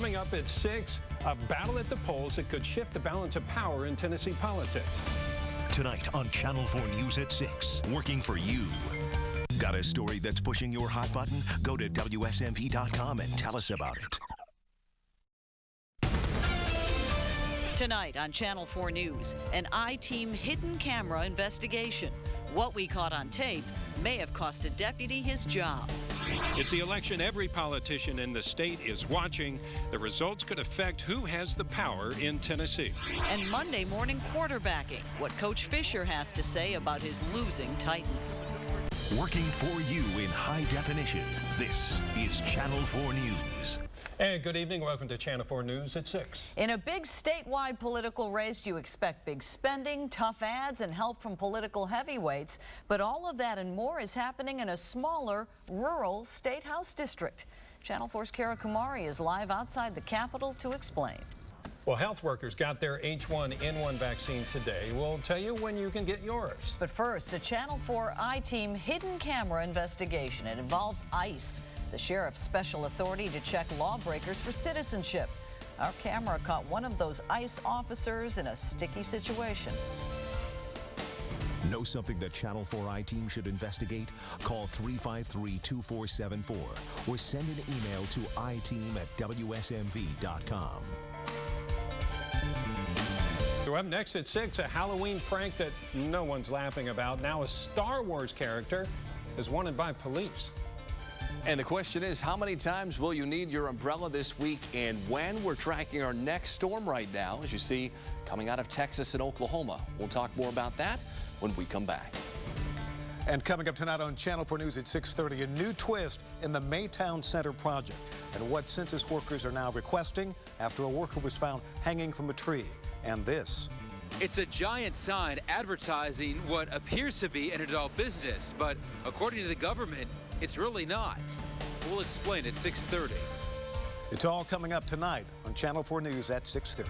Coming up at 6, a battle at the polls that could shift the balance of power in Tennessee politics. Tonight on Channel 4 News at 6, working for you. Got a story that's pushing your hot button? Go to WSMV.com and tell us about it. Tonight on Channel 4 News, an I-Team hidden camera investigation. What we caught on tape may have cost a deputy his job. It's the election every politician in the state is watching. The results could affect who has the power in Tennessee. And Monday morning quarterbacking, what Coach Fisher has to say about his losing Titans. Working for you in high definition, this is Channel 4 News. And good evening. Welcome to Channel 4 News at 6. In a big statewide political race, you expect big spending, tough ads, and help from political heavyweights. But all of that and more is happening in a smaller, rural state house district. Channel 4's Kara Kumari is live outside the Capitol to explain. Well, health workers got their H1N1 vaccine today. We'll tell you when you can get yours. But first, a Channel 4 I-Team hidden camera investigation. It involves ICE, the sheriff's special authority to check lawbreakers for citizenship. Our camera caught one of those ICE officers in a sticky situation. Know something that Channel 4 I-Team should investigate? Call 353-2474 or send an email to iteam@WSMV.com. So up next at 6, a Halloween prank that no one's laughing about. Now a Star Wars character is wanted by police. And the question is, how many times will you need your umbrella this week and when? We're tracking our next storm right now, as you see, coming out of Texas and Oklahoma. We'll talk more about that when we come back. And coming up tonight on Channel 4 News at 6:30, a new twist in the Maytown Center project and what census workers are now requesting after a worker was found hanging from a tree. And this. It's a giant sign advertising what appears to be an adult business, but according to the government, it's really not. We'll explain at 6:30. It's all coming up tonight on Channel 4 News at 6:30.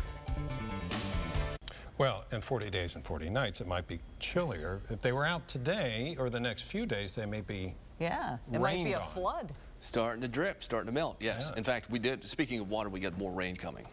Well, in 40 days and 40 nights, it might be chillier. If they were out today or the next few days, they may be Yeah, it might be a flood. Starting to drip, starting to melt, yes. Yeah. In fact, we did, speaking of water, we got more rain coming.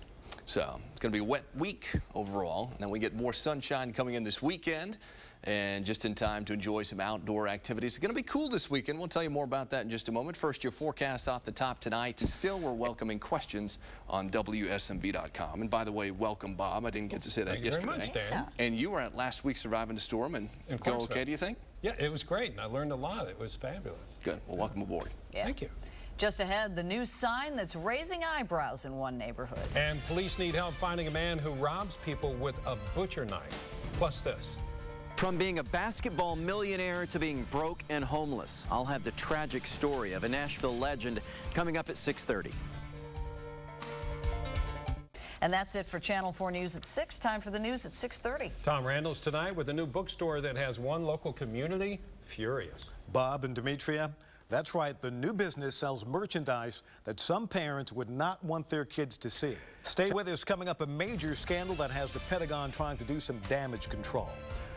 So it's going to be a wet week overall. And then we get more sunshine coming in this weekend and just in time to enjoy some outdoor activities. It's going to be cool this weekend. We'll tell you more about that in just a moment. First, your forecast off the top tonight. And still, we're welcoming questions on WSMV.com. And by the way, welcome, Bob. I didn't get to say that Thank yesterday. you very much, Dan. Yeah. And you were at last week's Surviving the Storm and go okay, do you think? Yeah, it was great. And I learned a lot. It was fabulous. Good. Well, welcome aboard. Yeah. Thank you. Just ahead, the new sign that's raising eyebrows in one neighborhood. And police need help finding a man who robs people with a butcher knife. Plus this. From being a basketball millionaire to being broke and homeless, I'll have the tragic story of a Nashville legend coming up at 6:30. And that's it for Channel 4 News at 6. Time for the news at 6:30. Tom Randall's tonight with a new bookstore that has one local community furious. Bob and Demetria, that's right, the new business sells merchandise that some parents would not want their kids to see. Stay with us. Coming up, a major scandal that has the Pentagon trying to do some damage control.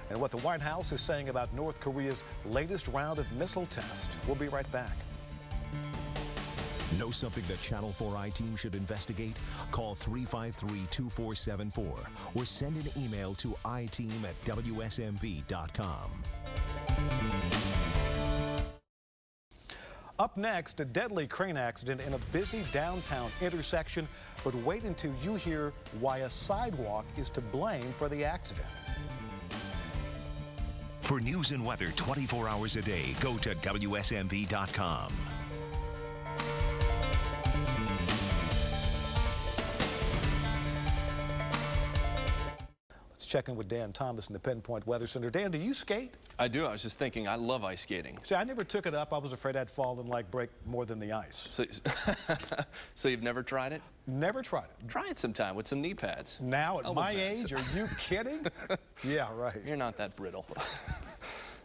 And what the White House is saying about North Korea's latest round of missile tests. We'll be right back. Know something that Channel 4 I-Team should investigate? Call 353-2474 or send an email to iteam@WSMV.com. Up next, a deadly crane accident in a busy downtown intersection. But wait until you hear why a sidewalk is to blame for the accident. For news and weather 24 hours a day, go to WSMV.com. Let's check in with Dan Thomas in the Pinpoint Weather Center. Dan, do you skate? I do. I was just thinking, I love ice skating. See, I never took it up. I was afraid I'd fall and like break more than the ice. So you've never tried it? Never tried it. Try it sometime with some knee pads. Now at my age, are you kidding? Yeah, right. You're not that brittle.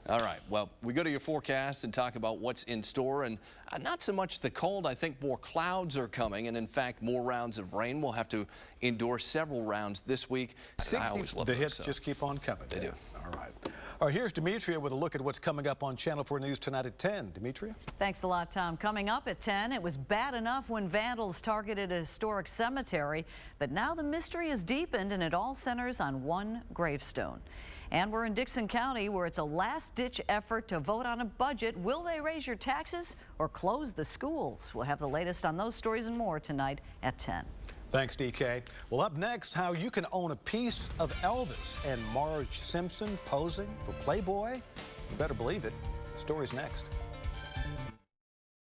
All right, well, we go to your forecast and talk about what's in store, and not so much the cold. I think more clouds are coming, and in fact, more rounds of rain. We'll have to endure several rounds this week. I always love the those, hits so. just keep on coming. They do. All All right, here's Demetria with a look at what's coming up on Channel 4 News tonight at 10. Demetria? Thanks a lot, Tom. Coming up at 10, it was bad enough when vandals targeted a historic cemetery, but now the mystery is deepened and it all centers on one gravestone. And we're in Dixon County, where it's a last-ditch effort to vote on a budget. Will they raise your taxes or close the schools? We'll have the latest on those stories and more tonight at 10. Thanks, DK. Well, up next, how you can own a piece of Elvis and Marge Simpson posing for Playboy. You better believe it. The story's next.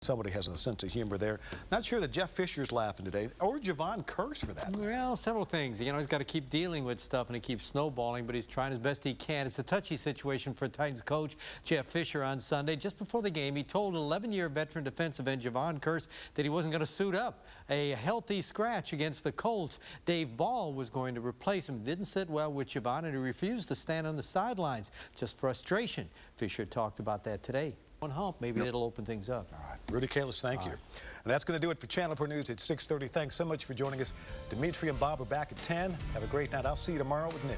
Somebody has a sense of humor there. Not sure that Jeff Fisher's laughing today, or Javon Curse for that. Well, several things. You know, he's got to keep dealing with stuff and it keeps snowballing, but he's trying as best he can. It's a touchy situation for Titans coach Jeff Fisher on Sunday. Just before the game, he told 11-year veteran defensive end Javon Curse that he wasn't going to suit up. A healthy scratch against the Colts. Dave Ball was going to replace him. Didn't sit well with Javon, and he refused to stand on the sidelines. Just frustration. Fisher talked about that today. One hump, maybe it'll open things up. All right, Rudy Kalis, thank you. And that's going to do it for Channel 4 News at 6:30. Thanks so much for joining us. Demetria and Bob are back at 10. Have a great night. I'll see you tomorrow with news.